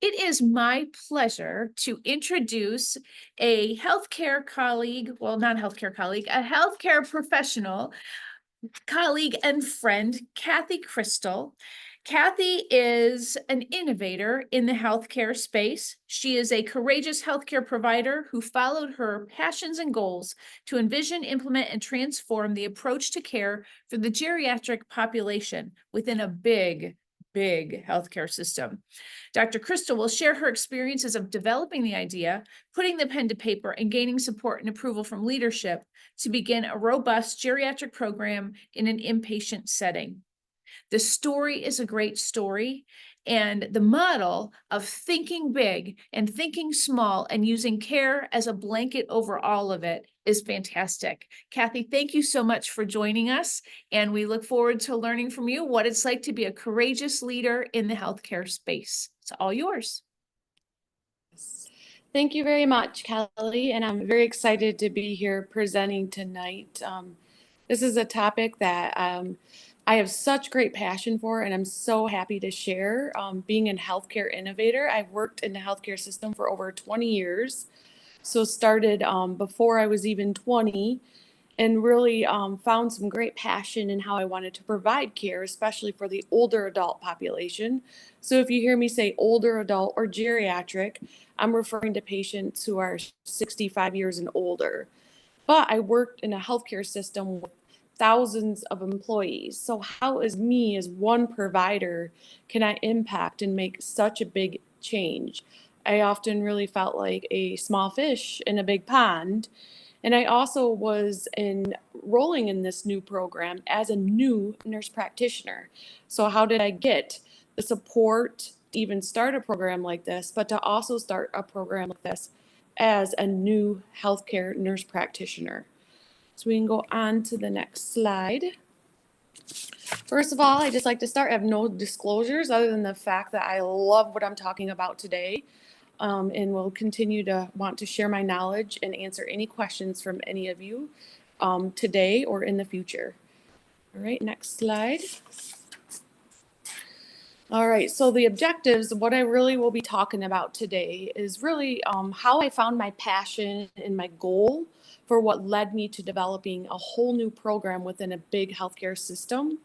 It is my pleasure to introduce a healthcare colleague, well, not healthcare colleague, a healthcare professional, colleague and friend, Kathy Crystal. Kathy is an innovator in the healthcare space. She is a courageous healthcare provider who followed her passions and goals to envision, implement, and transform the approach to care for the geriatric population within a big healthcare system. Dr. Crystal will share her experiences of developing the idea, putting the pen to paper, and gaining support and approval from leadership to begin a robust geriatric program in an inpatient setting. The story is a great story, and the model of thinking big and thinking small and using care as a blanket over all of it is fantastic. Kathy, thank you so much for joining us, and we look forward to learning from you what it's like to be a courageous leader in the healthcare space. It's all yours. Thank you very much, Kelly, and I'm very excited to be here presenting tonight. This is a topic that I have such great passion for, and I'm so happy to share. Being a healthcare innovator, I've worked in the healthcare system for over 20 years, so started before I was even 20, and really found some great passion in how I wanted to provide care, especially for the older adult population. So if you hear me say older adult or geriatric, I'm referring to patients who are 65 years and older. But I worked in a healthcare system with thousands of employees. So how as me as one provider can I impact and make such a big change? I often really felt like a small fish in a big pond. And I also was enrolling in this new program as a new nurse practitioner. So how did I get the support to even start a program like this, but to also start a program like this as a new healthcare nurse practitioner? So we can go on to the next slide. First of all, I just like to start. I have no disclosures other than the fact that I love what I'm talking about today. And will continue to want to share my knowledge and answer any questions from any of you today or in the future. All right, next slide. All right, so the objectives, what I really will be talking about today is really how I found my passion and my goal for what led me to developing a whole new program within a big healthcare system,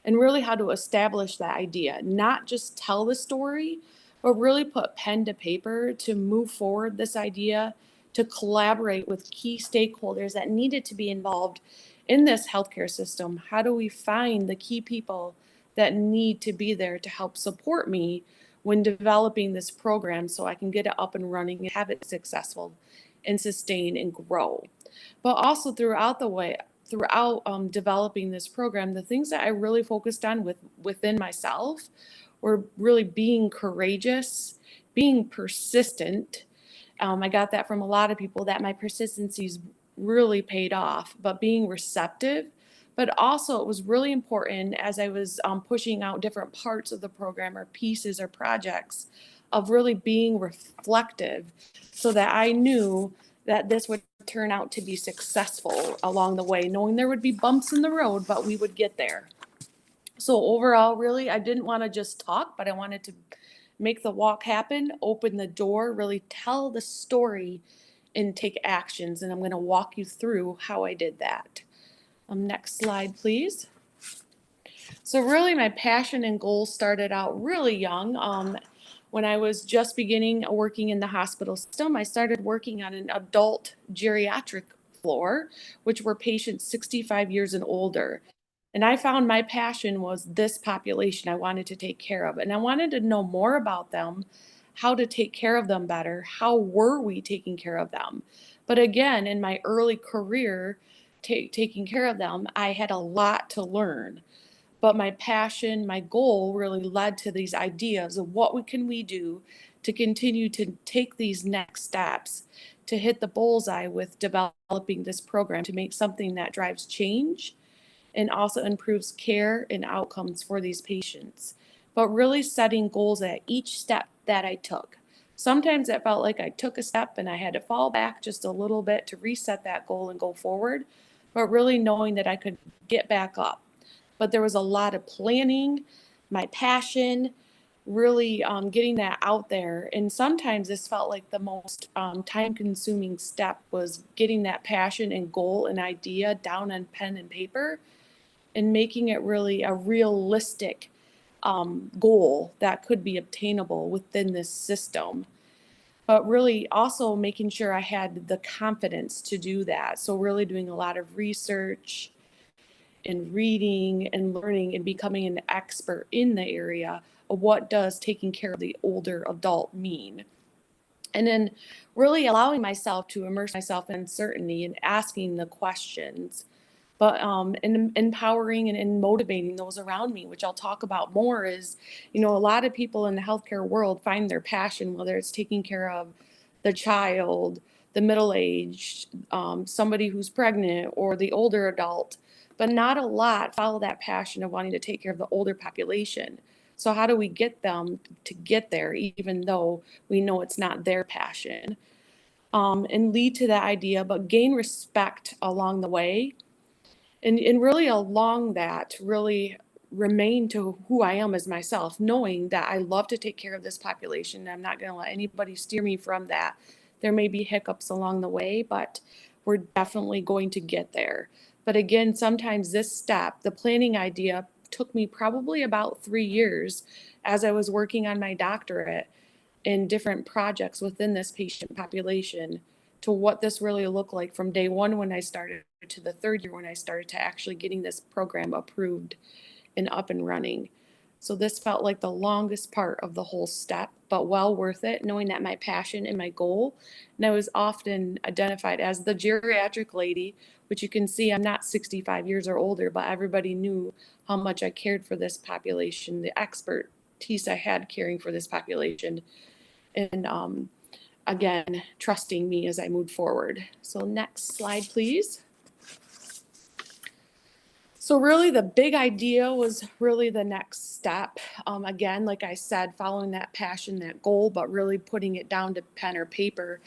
and really how to establish that idea, not just tell the story, but really put pen to paper to move forward this idea, to collaborate with key stakeholders that needed to be involved in this healthcare system. How do we find the key people that need to be there to help support me when developing this program so I can get it up and running and have it successful and sustain and grow? But also throughout developing this program, the things that I really focused on within myself were really being courageous, being persistent. I got that from a lot of people, that my persistency's really paid off, but being receptive. But also it was really important as I was pushing out different parts of the program or pieces or projects of really being reflective, so that I knew that this would turn out to be successful along the way, knowing there would be bumps in the road, but we would get there. So overall, really, I didn't want to just talk, but I wanted to make the walk happen, open the door, really tell the story and take actions. And I'm going to walk you through how I did that. Next slide, please. So really my passion and goals started out really young. When I was just beginning working in the hospital system, I started working on an adult geriatric floor, which were patients 65 years and older. And I found my passion was this population I wanted to take care of. And I wanted to know more about them, how to take care of them better, how were we taking care of them. But again, in my early career, taking care of them, I had a lot to learn. But my passion, my goal really led to these ideas of what can we do to continue to take these next steps to hit the bullseye with developing this program to make something that drives change and also improves care and outcomes for these patients. But really setting goals at each step that I took. Sometimes it felt like I took a step and I had to fall back just a little bit to reset that goal and go forward, but really knowing that I could get back up. But there was a lot of planning, my passion, really getting that out there. And sometimes this felt like the most time consuming step was getting that passion and goal and idea down on pen and paper and making it really a realistic goal that could be obtainable within this system. But really also making sure I had the confidence to do that. So really doing a lot of research and reading and learning and becoming an expert in the area of what does taking care of the older adult mean. And then really allowing myself to immerse myself in uncertainty and asking the questions, but and empowering and motivating those around me, which I'll talk about more, is, a lot of people in the healthcare world find their passion, whether it's taking care of the child, the middle-aged, somebody who's pregnant, or the older adult, but not a lot follow that passion of wanting to take care of the older population. So how do we get them to get there, even though we know it's not their passion? And lead to that idea, but gain respect along the way. And really along that, really remain to who I am as myself, knowing that I love to take care of this population. And I'm not going to let anybody steer me from that. There may be hiccups along the way, but we're definitely going to get there. But again, sometimes this step, the planning idea, took me probably about 3 years as I was working on my doctorate in different projects within this patient population to what this really looked like from day one when I started to the third year when I started to actually getting this program approved and up and running. So this felt like the longest part of the whole step, but well worth it, knowing that my passion and my goal. And I was often identified as the geriatric lady, which you can see I'm not 65 years or older, but everybody knew how much I cared for this population, the expertise I had caring for this population. And again, trusting me as I moved forward. So next slide, please. So really the big idea was really the next step. Again, like I said, following that passion, that goal, but really putting it down to pen or paper.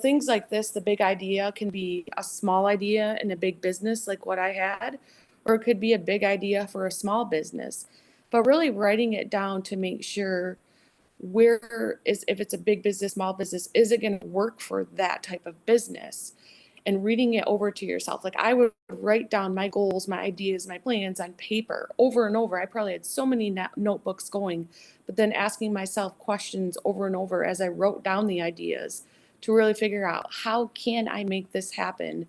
Things like this, the big idea can be a small idea in a big business like what I had, or it could be a big idea for a small business. But really writing it down to make sure if it's a big business, small business, is it going to work for that type of business? And reading it over to yourself. Like I would write down my goals, my ideas, my plans on paper over and over. I probably had so many notebooks going, but then asking myself questions over and over as I wrote down the ideas to really figure out, how can I make this happen?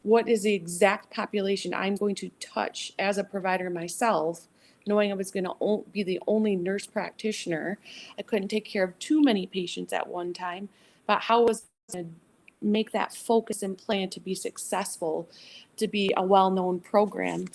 What is the exact population I'm going to touch as a provider myself, knowing I was going to be the only nurse practitioner. I couldn't take care of too many patients at one time, but how was I going to make that focus and plan to be successful, to be a well-known program,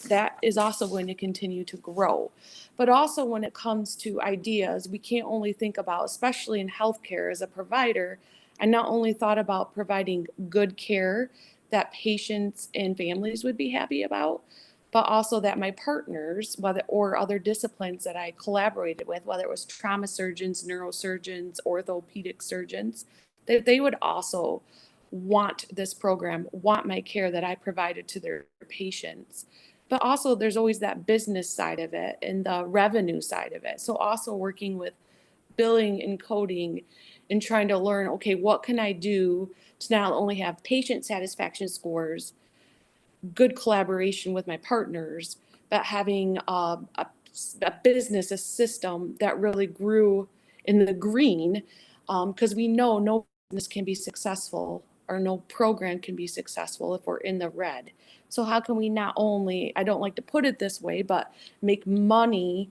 that is also going to continue to grow. But also when it comes to ideas, we can't only think about, especially in healthcare as a provider, I not only thought about providing good care that patients and families would be happy about, but also that my partners, or other disciplines that I collaborated with, whether it was trauma surgeons, neurosurgeons, orthopedic surgeons, they would also want this program, want my care that I provided to their patients. But also there's always that business side of it and the revenue side of it. So also working with billing and coding and trying to learn, okay, what can I do to not only have patient satisfaction scores, good collaboration with my partners, but having a business, a system that really grew in the green, because we know no business can be successful or no program can be successful if we're in the red. So how can we not only, I don't like to put it this way, but make money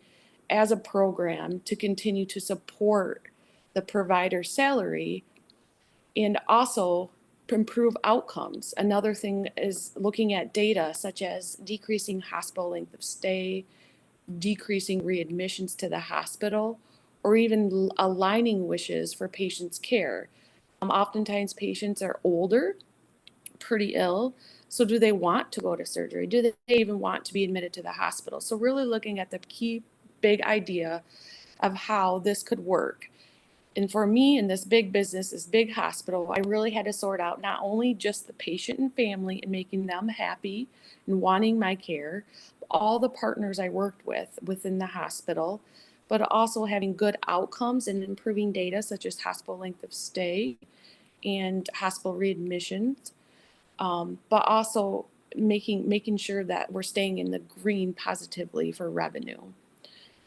as a program to continue to support the provider salary and also improve outcomes. Another thing is looking at data such as decreasing hospital length of stay, decreasing readmissions to the hospital, or even aligning wishes for patients' care. Oftentimes patients are older, pretty ill. So do they want to go to surgery? Do they even want to be admitted to the hospital? So really looking at the key big idea of how this could work. And for me in this big business, this big hospital, I really had to sort out not only just the patient and family and making them happy and wanting my care, but all the partners I worked with within the hospital, but also having good outcomes and improving data such as hospital length of stay and hospital readmissions, but also making sure that we're staying in the green positively for revenue.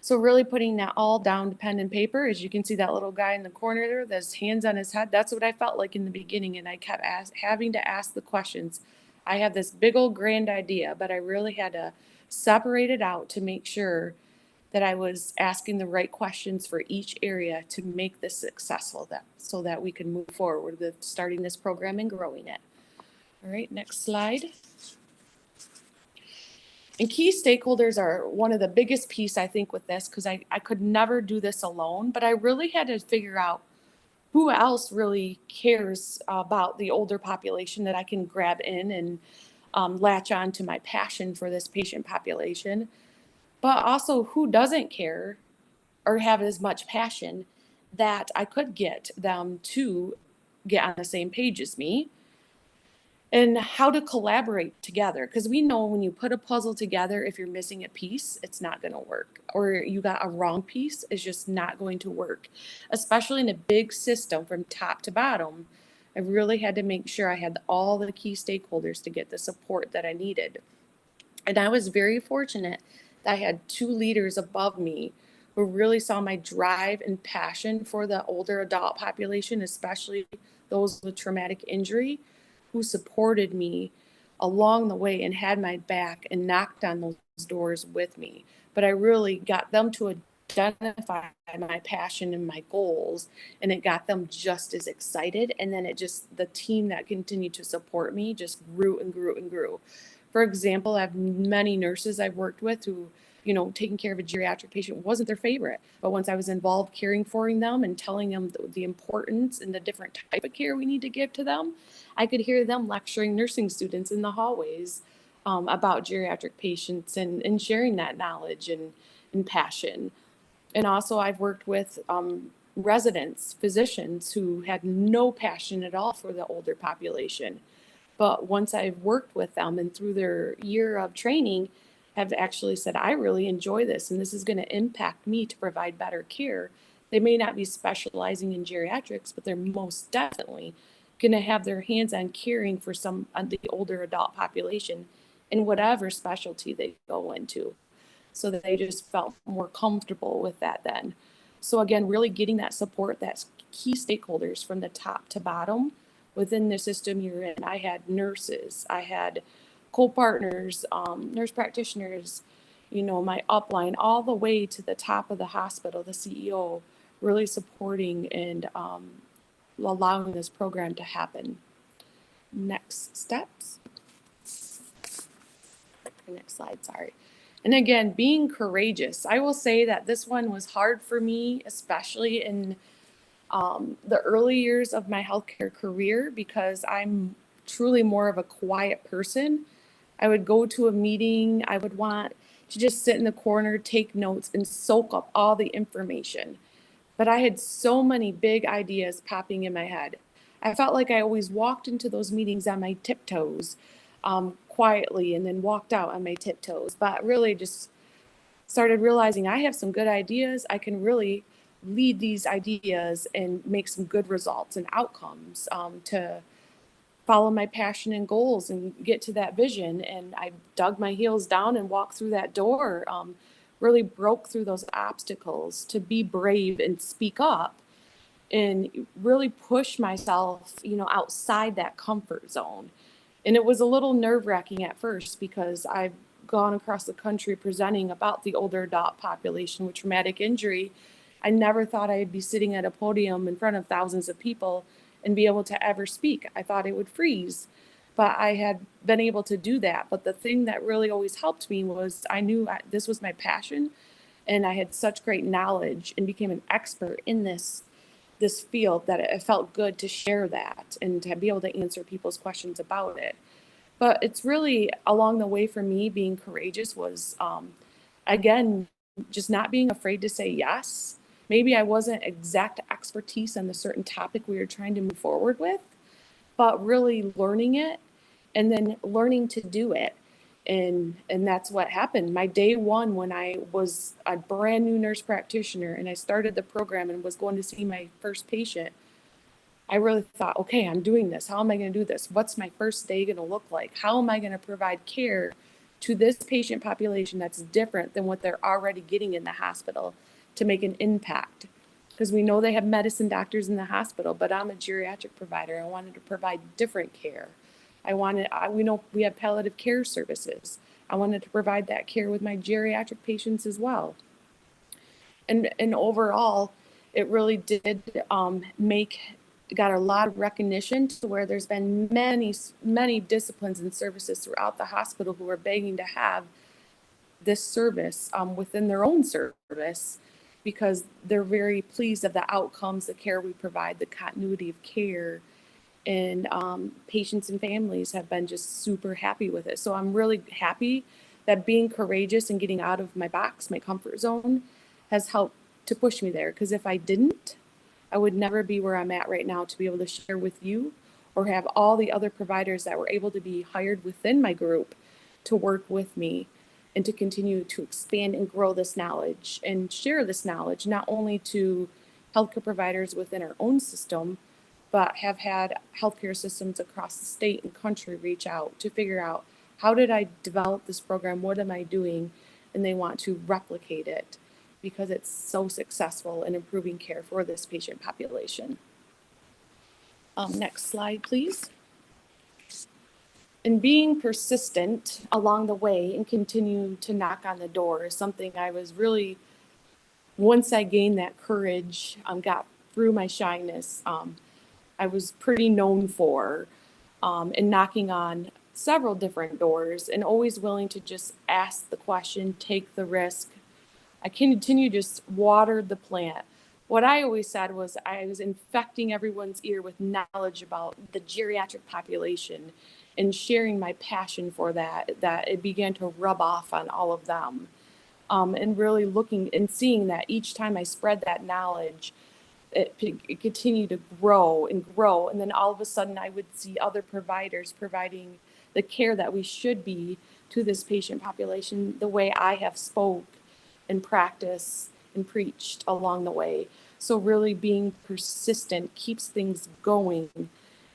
So really putting that all down to pen and paper. As you can see that little guy in the corner there, that's hands on his head. That's what I felt like in the beginning, and I kept having to ask the questions. I had this big old grand idea, but I really had to separate it out to make sure that I was asking the right questions for each area to make this successful, so that we can move forward with starting this program and growing it. All right, next slide. And key stakeholders are one of the biggest piece, I think, with this, because I could never do this alone, but I really had to figure out who else really cares about the older population that I can grab in and latch on to my passion for this patient population, but also who doesn't care or have as much passion that I could get them to get on the same page as me, and how to collaborate together. Because we know when you put a puzzle together, if you're missing a piece, it's not going to work. Or you got a wrong piece, it's just not going to work. Especially in a big system from top to bottom, I really had to make sure I had all the key stakeholders to get the support that I needed. And I was very fortunate that I had 2 leaders above me who really saw my drive and passion for the older adult population, especially those with traumatic injury, who supported me along the way and had my back and knocked on those doors with me. But I really got them to identify my passion and my goals, and it got them just as excited. And then the team that continued to support me just grew and grew and grew. For example, I have many nurses I've worked with who, taking care of a geriatric patient wasn't their favorite. But once I was involved caring for them and telling them the importance and the different type of care we need to give to them, I could hear them lecturing nursing students in the hallways about geriatric patients and sharing that knowledge and passion. And also I've worked with residents, physicians who had no passion at all for the older population. But once I've worked with them and through their year of training, have actually said, I really enjoy this and this is going to impact me to provide better care. They may not be specializing in geriatrics, but they're most definitely going to have their hands on caring for some of the older adult population in whatever specialty they go into. So that they just felt more comfortable with that then. So again, really getting that support, that's key stakeholders from the top to bottom within the system you're in. I had nurses, I had co-partners, nurse practitioners, my upline, all the way to the top of the hospital, the CEO, really supporting and allowing this program to happen. Next steps. Next slide, sorry. And again, being courageous. I will say that this one was hard for me, especially in the early years of my healthcare career, because I'm truly more of a quiet person. I would go to a meeting, I would want to just sit in the corner, take notes, and soak up all the information. But I had so many big ideas popping in my head. I felt like I always walked into those meetings on my tiptoes, quietly, and then walked out on my tiptoes. But really just started realizing I have some good ideas. I can really lead these ideas and make some good results and outcomes to follow my passion and goals and get to that vision. And I dug my heels down and walked through that door, really broke through those obstacles to be brave and speak up and really push myself, outside that comfort zone. And it was a little nerve-wracking at first because I've gone across the country presenting about the older adult population with traumatic injury. I never thought I'd be sitting at a podium in front of thousands of people and be able to ever speak. I thought it would freeze, but I had been able to do that. But the thing that really always helped me was I knew this was my passion, and I had such great knowledge and became an expert in this field that it felt good to share that and to be able to answer people's questions about it. But it's really along the way for me, being courageous was, again, just not being afraid to say yes. Maybe I wasn't exact expertise on the certain topic we were trying to move forward with, but really learning it and then learning to do it. And that's what happened. My day one, when I was a brand new nurse practitioner and I started the program and was going to see my first patient, I really thought, okay, I'm doing this. How am I going to do this? What's my first day going to look like? How am I going to provide care to this patient population that's different than what they're already getting in the hospital to make an impact? Because we know they have medicine doctors in the hospital, but I'm a geriatric provider. I wanted to provide different care. We know we have palliative care services. I wanted to provide that care with my geriatric patients as well. And overall, it really did got a lot of recognition to where there's been many disciplines and services throughout the hospital who are begging to have this service within their own service, because they're very pleased of the outcomes, the care we provide, the continuity of care, and patients and families have been just super happy with it. So I'm really happy that being courageous and getting out of my box, my comfort zone, has helped to push me there. Because if I didn't, I would never be where I'm at right now to be able to share with you or have all the other providers that were able to be hired within my group to work with me and to continue to expand and grow this knowledge and share this knowledge, not only to healthcare providers within our own system, but have had healthcare systems across the state and country reach out to figure out, how did I develop this program? What am I doing? And they want to replicate it because it's so successful in improving care for this patient population. Next slide, please. And being persistent along the way and continue to knock on the door is something I was really, once I gained that courage, got through my shyness, I was pretty known for, and knocking on several different doors and always willing to just ask the question, take the risk. I continue to just water the plant. What I always said was I was infecting everyone's ear with knowledge about the geriatric population and sharing my passion for that it began to rub off on all of them. And really looking and seeing that each time I spread that knowledge, it continued to grow and grow. And then all of a sudden I would see other providers providing the care that we should be to this patient population the way I have spoke and practiced and preached along the way. So really being persistent keeps things going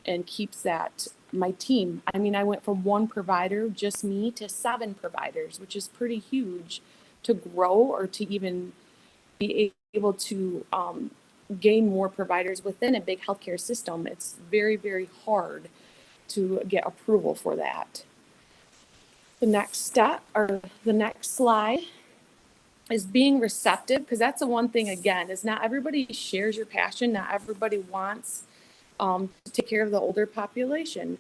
and keeps that my team. I mean, I went from one provider, just me, to 7 providers, which is pretty huge to grow or to even be able to gain more providers within a big healthcare system. It's very, very hard to get approval for that. The next step, or the next slide, is being receptive, because that's the one thing, again, is not everybody shares your passion. Not everybody wants to take care of the older population,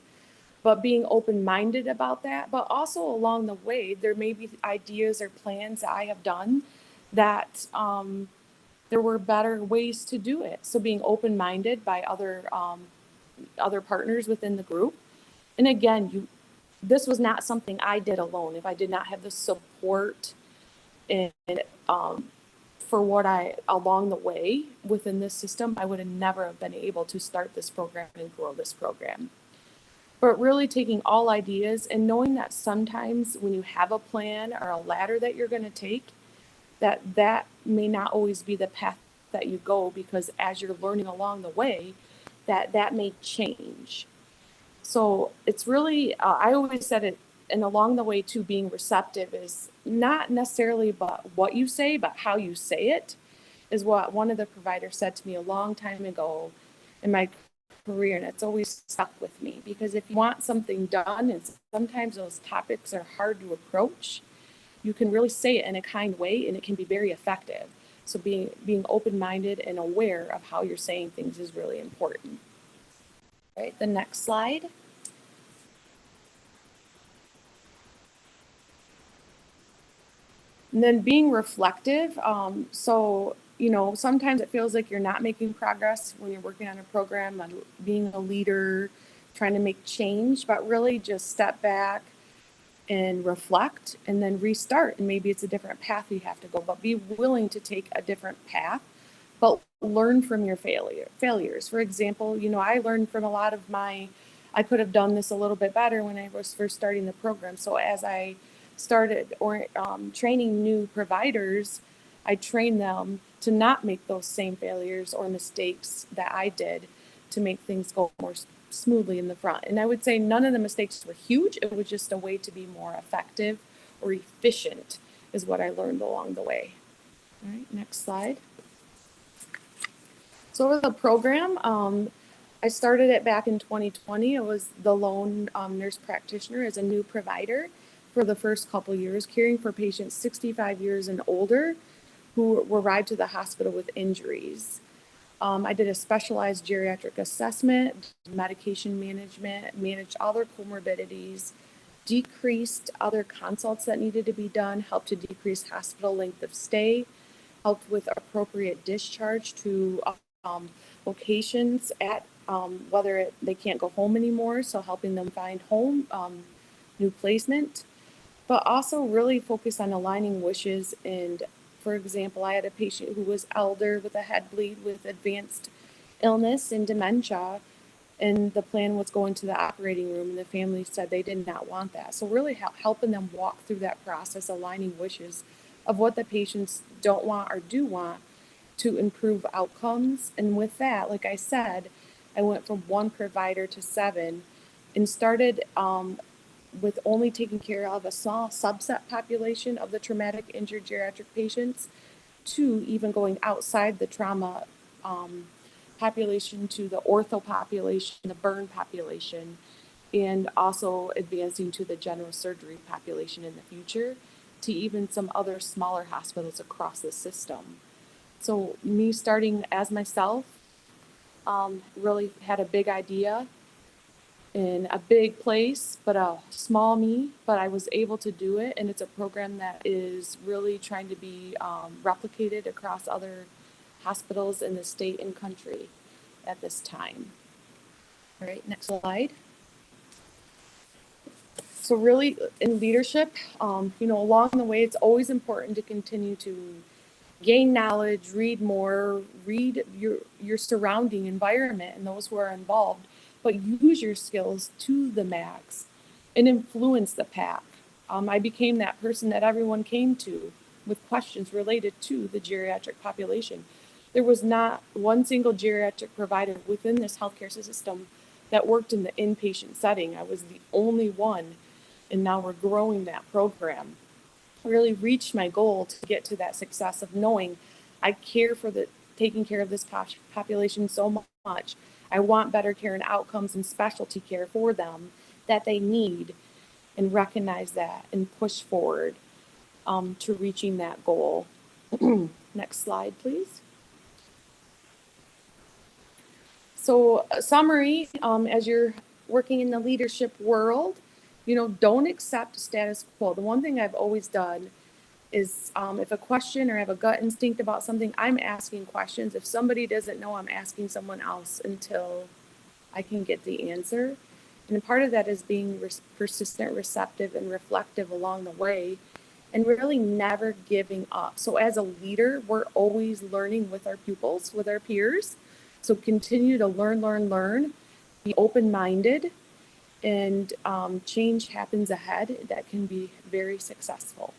but being open-minded about that. But also along the way, there may be ideas or plans that I have done that there were better ways to do it. So being open-minded by other partners within the group. And again, this was not something I did alone. If I did not have the support and for what along the way within this system, I would have never have been able to start this program and grow this program. But really taking all ideas and knowing that sometimes when you have a plan or a ladder that you're going to take, that may not always be the path that you go, because as you're learning along the way, that may change. So it's really, I always said it, and along the way too, being receptive is not necessarily about what you say, but how you say it, is what one of the providers said to me a long time ago in my career, and it's always stuck with me. Because if you want something done, and sometimes those topics are hard to approach, you can really say it in a kind way and it can be very effective. So being open-minded and aware of how you're saying things is really important. All right, the next slide. And then being reflective. So, sometimes it feels like you're not making progress when you're working on a program, on being a leader, trying to make change, but really just step back and reflect and then restart. And maybe it's a different path you have to go, but be willing to take a different path, but learn from your failures. For example, I learned from a lot of my I could have done this a little bit better when I was first starting the program. So as I started training new providers, I trained them to not make those same failures or mistakes that I did, to make things go more smoothly in the front. And I would say none of the mistakes were huge. It was just a way to be more effective or efficient, is what I learned along the way. All right, next slide. So over the program, I started it back in 2020. I was the lone nurse practitioner as a new provider for the first couple years, caring for patients 65 years and older who were arrived to the hospital with injuries. I did a specialized geriatric assessment, medication management, managed all their comorbidities, decreased other consults that needed to be done, helped to decrease hospital length of stay, helped with appropriate discharge to locations at whether they can't go home anymore, so helping them find home, new placement, but also really focus on aligning wishes. And for example, I had a patient who was elder with a head bleed with advanced illness and dementia, and the plan was going to the operating room, and the family said they did not want that. So really helping them walk through that process, aligning wishes of what the patients don't want or do want to improve outcomes. And with that, like I said, I went from one provider to 7 and started with only taking care of a small subset population of the traumatic injured geriatric patients, to even going outside the trauma population to the ortho population, the burn population, and also advancing to the general surgery population in the future, to even some other smaller hospitals across the system. So me starting as myself really had a big idea in a big place, but a small me, but I was able to do it. And it's a program that is really trying to be replicated across other hospitals in the state and country at this time. All right, next slide. So really in leadership, along the way, it's always important to continue to gain knowledge, read more, read your surrounding environment and those who are involved, but use your skills to the max and influence the pack. I became that person that everyone came to with questions related to the geriatric population. There was not one single geriatric provider within this healthcare system that worked in the inpatient setting. I was the only one, and now we're growing that program. Really reach my goal to get to that success of knowing I care for taking care of this population so much. I want better care and outcomes and specialty care for them that they need, and recognize that and push forward to reaching that goal. Next slide, please. So a summary, as you're working in the leadership world, don't accept status quo. The one thing I've always done is if a question or I have a gut instinct about something, I'm asking questions. If somebody doesn't know, I'm asking someone else until I can get the answer. And part of that is being persistent, receptive, and reflective along the way, and really never giving up. So as a leader, we're always learning with our pupils, with our peers. So continue to learn, be open-minded, and change happens ahead that can be very successful.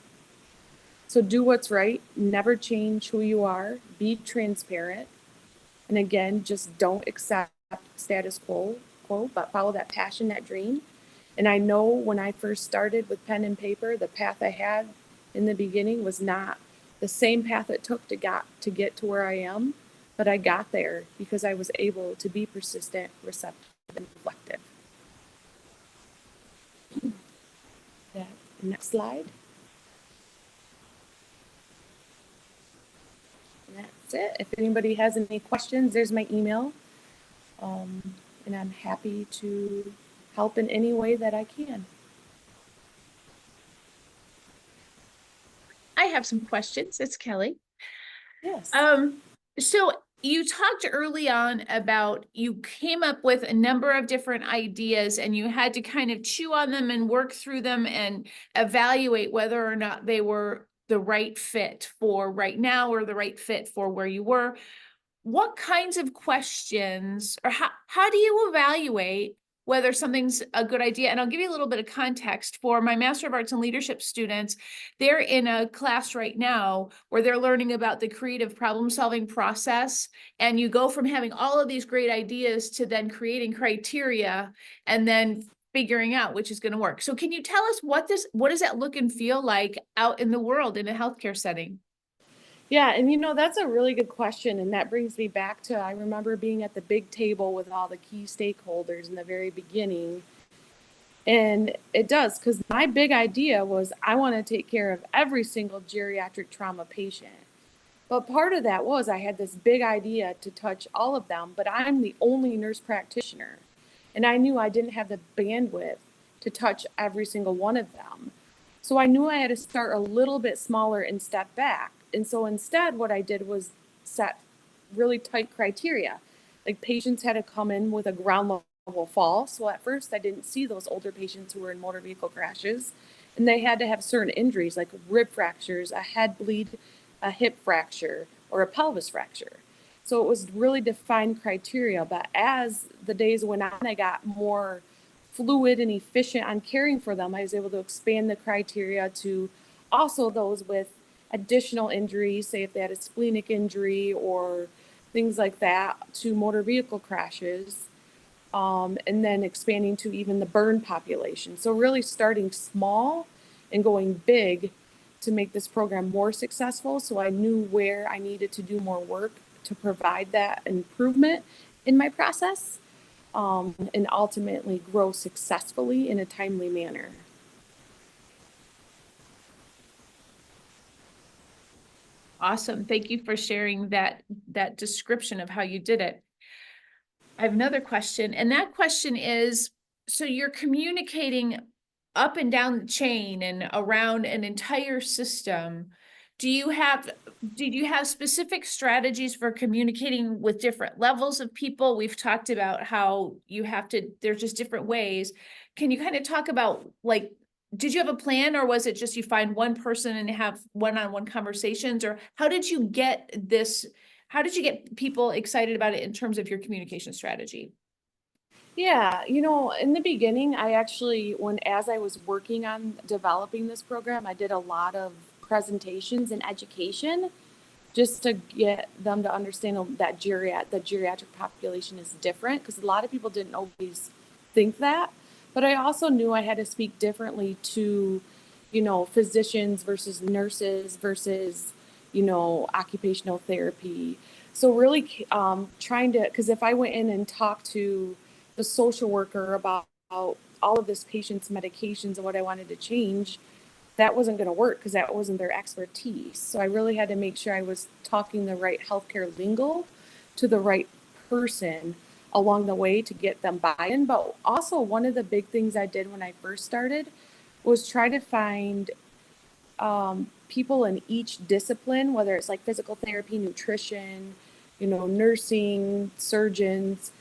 So do what's right, never change who you are, be transparent, and again, just don't accept status quo, but follow that passion, that dream. And I know when I first started with pen and paper, the path I had in the beginning was not the same path it took to get to where I am, but I got there because I was able to be persistent, receptive, and reflective. Next slide. And that's it. If anybody has any questions, there's my email. And I'm happy to help in any way that I can. I have some questions. It's Kelly. Yes. So you talked early on about you came up with a number of different ideas and you had to kind of chew on them and work through them and evaluate whether or not they were the right fit for right now or the right fit for where you were. What kinds of questions, or how do you evaluate whether something's a good idea. And I'll give you a little bit of context for my Master of Arts in Leadership students. They're in a class right now where they're learning about the creative problem-solving process. And you go from having all of these great ideas to then creating criteria and then figuring out which is going to work. So can you tell us what does that look and feel like out in the world in a healthcare setting? Yeah, and that's a really good question. And that brings me back to I remember being at the big table with all the key stakeholders in the very beginning. And it does, because my big idea was I want to take care of every single geriatric trauma patient. But part of that was I had this big idea to touch all of them, but I'm the only nurse practitioner. And I knew I didn't have the bandwidth to touch every single one of them. So I knew I had to start a little bit smaller and step back. And so instead, what I did was set really tight criteria. Like patients had to come in with a ground level fall. So at first, I didn't see those older patients who were in motor vehicle crashes. And they had to have certain injuries like rib fractures, a head bleed, a hip fracture, or a pelvis fracture. So it was really defined criteria. But as the days went on, I got more fluid and efficient on caring for them. I was able to expand the criteria to also those with additional injuries, say if they had a splenic injury or things like that, to motor vehicle crashes, and then expanding to even the burn population. So really starting small and going big to make this program more successful. So I knew where I needed to do more work to provide that improvement in my process, and ultimately grow successfully in a timely manner. Awesome. Thank you for sharing that description of how you did it. I have another question, and that question is, so you're communicating up and down the chain and around an entire system. Did you have specific strategies for communicating with different levels of people? We've talked about how there's just different ways. Can you kind of talk about, like, did you have a plan, or was it just you find one person and have one-on-one conversations, or how did you get people excited about it in terms of your communication strategy? Yeah, in the beginning, I actually, as I was working on developing this program, I did a lot of presentations and education just to get them to understand that the geriatric population is different, because a lot of people didn't always think that. But I also knew I had to speak differently to, physicians versus nurses versus, occupational therapy. So really trying to, because if I went in and talked to the social worker about all of this patient's medications and what I wanted to change, that wasn't going to work because that wasn't their expertise. So I really had to make sure I was talking the right healthcare lingo to the right person along the way to get them buy-in. But also, one of the big things I did when I first started was try to find people in each discipline, whether it's like physical therapy, nutrition, nursing, surgeons,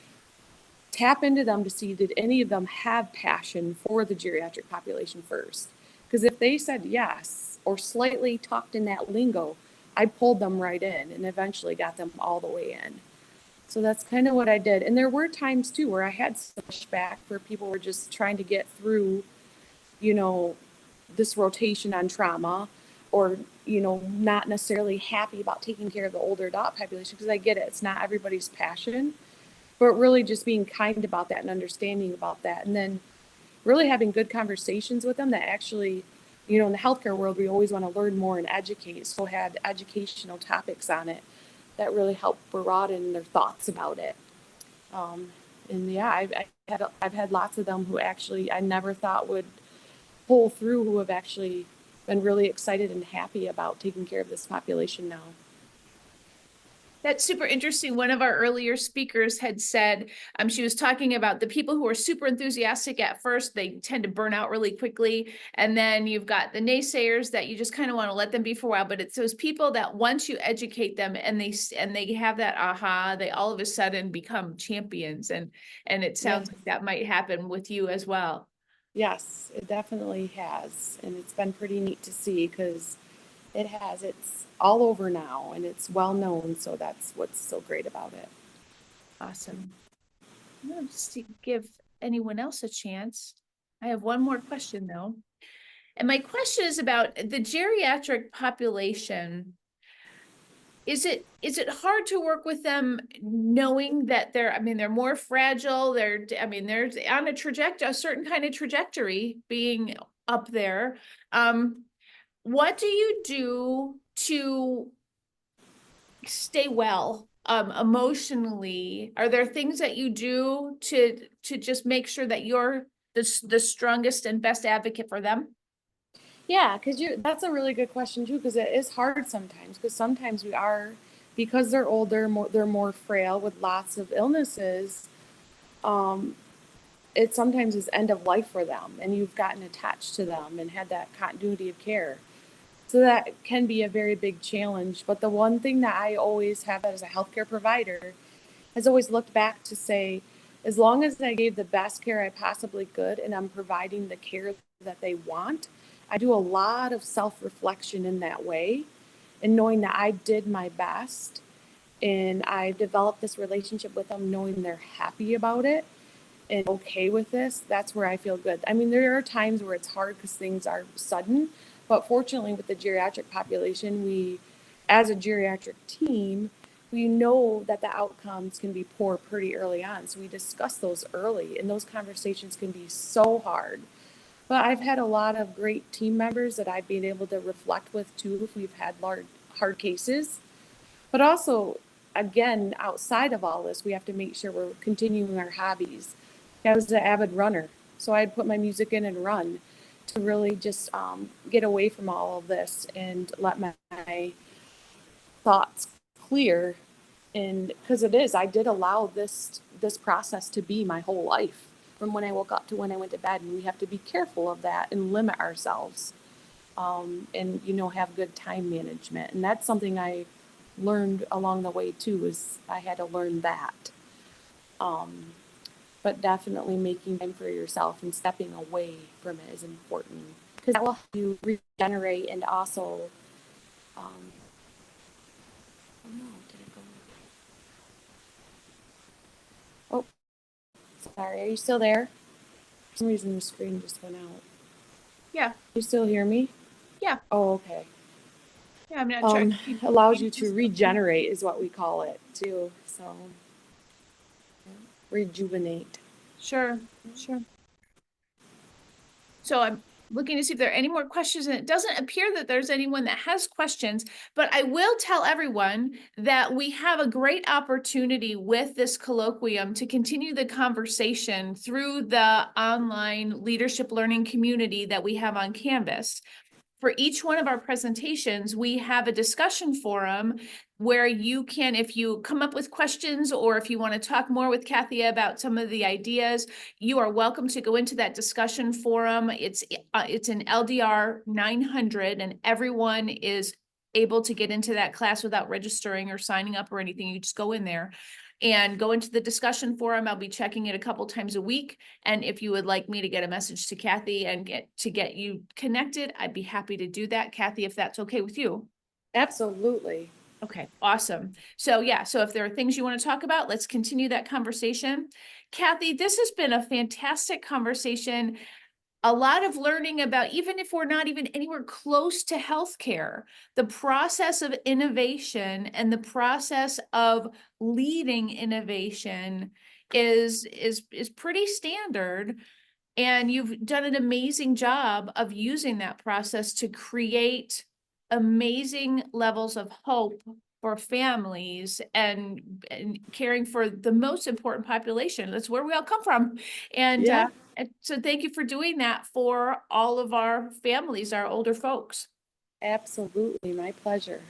tap into them to see, did any of them have passion for the geriatric population first? Because if they said yes or slightly talked in that lingo, I pulled them right in and eventually got them all the way in. So that's kind of what I did. And there were times too where I had some pushback where people were just trying to get through, this rotation on trauma, or, not necessarily happy about taking care of the older adult population, because I get it. It's not everybody's passion, but really just being kind about that and understanding about that. And then really having good conversations with them that actually, in the healthcare world, we always want to learn more and educate. So had educational topics on it that really helped broaden their thoughts about it. And yeah, I've had lots of them who actually I never thought would pull through, who have actually been really excited and happy about taking care of this population now. That's super interesting. One of our earlier speakers had said, she was talking about the people who are super enthusiastic at first, they tend to burn out really quickly. And then you've got the naysayers that you just kind of want to let them be for a while. But it's those people that once you educate them and they have that aha, they all of a sudden become champions. And it sounds like that might happen with you as well. Yes, it definitely has. And it's been pretty neat to see, because it's all over now and it's well known. So that's what's so great about it. Awesome. I'm going to just give anyone else a chance. I have one more question though. And my question is about the geriatric population. Is it hard to work with them knowing that they're more fragile, they're on a certain kind of trajectory being up there. What do you do to stay well emotionally? Are there things that you do to just make sure that you're the strongest and best advocate for them? Yeah, that's a really good question too, because it is hard sometimes. Because sometimes because they're older, they're more frail with lots of illnesses. Um, it sometimes is end of life for them, and you've gotten attached to them and had that continuity of care. So that can be a very big challenge. But the one thing that I always have as a healthcare provider has always looked back to say, as long as I gave the best care I possibly could and I'm providing the care that they want, I do a lot of self-reflection in that way and knowing that I did my best and I developed this relationship with them knowing they're happy about it and okay with this. That's where I feel good. I mean, there are times where it's hard because things are sudden, but fortunately with the geriatric population, as a geriatric team, we know that the outcomes can be poor pretty early on. So we discuss those early, and those conversations can be so hard. But I've had a lot of great team members that I've been able to reflect with too if we've had hard cases. But also, again, outside of all this, we have to make sure we're continuing our hobbies. I was an avid runner, so I'd put my music in and run to really just get away from all of this and let my thoughts clear. And because I did allow this process to be my whole life from when I woke up to when I went to bed, and we have to be careful of that and limit ourselves, and have good time management. And that's something I learned along the way too, is I had to learn that. But definitely making time for yourself and stepping away from it is important, because that will help you regenerate and also oh no, did it go? Oh, sorry. Are you still there? For some reason the screen just went out. Yeah, You still hear me? yeah, Oh, okay. yeah. I'm not sure. Allows you to regenerate is what we call it too. So rejuvenate. Sure, sure. So I'm looking to see if there are any more questions, and it doesn't appear that there's anyone that has questions, but I will tell everyone that we have a great opportunity with this colloquium to continue the conversation through the online leadership learning community that we have on Canvas. For each one of our presentations, we have a discussion forum where you can, if you come up with questions or if you want to talk more with Kathy about some of the ideas, you are welcome to go into that discussion forum. It's an LDR 900, and everyone is able to get into that class without registering or signing up or anything. You just go in there and go into the discussion forum. I'll be checking it a couple times a week. And if you would like me to get a message to Kathy and get you connected, I'd be happy to do that, Kathy, if that's okay with you. Absolutely. Okay, awesome. So yeah, so if there are things you want to talk about, let's continue that conversation. Kathy, this has been a fantastic conversation. A lot of learning about, even if we're not even anywhere close to healthcare, the process of innovation and the process of leading innovation is pretty standard. And you've done an amazing job of using that process to create amazing levels of hope for families and caring for the most important population. That's where we all come from. And Yeah, and so thank you for doing that for all of our families, our older folks. absolutely. My pleasure.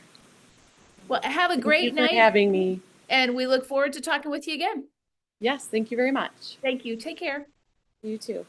Well, have a Thank you great for night, having me. and we look forward to talking with you again. Yes, thank you very much. Thank you. Take care. You too.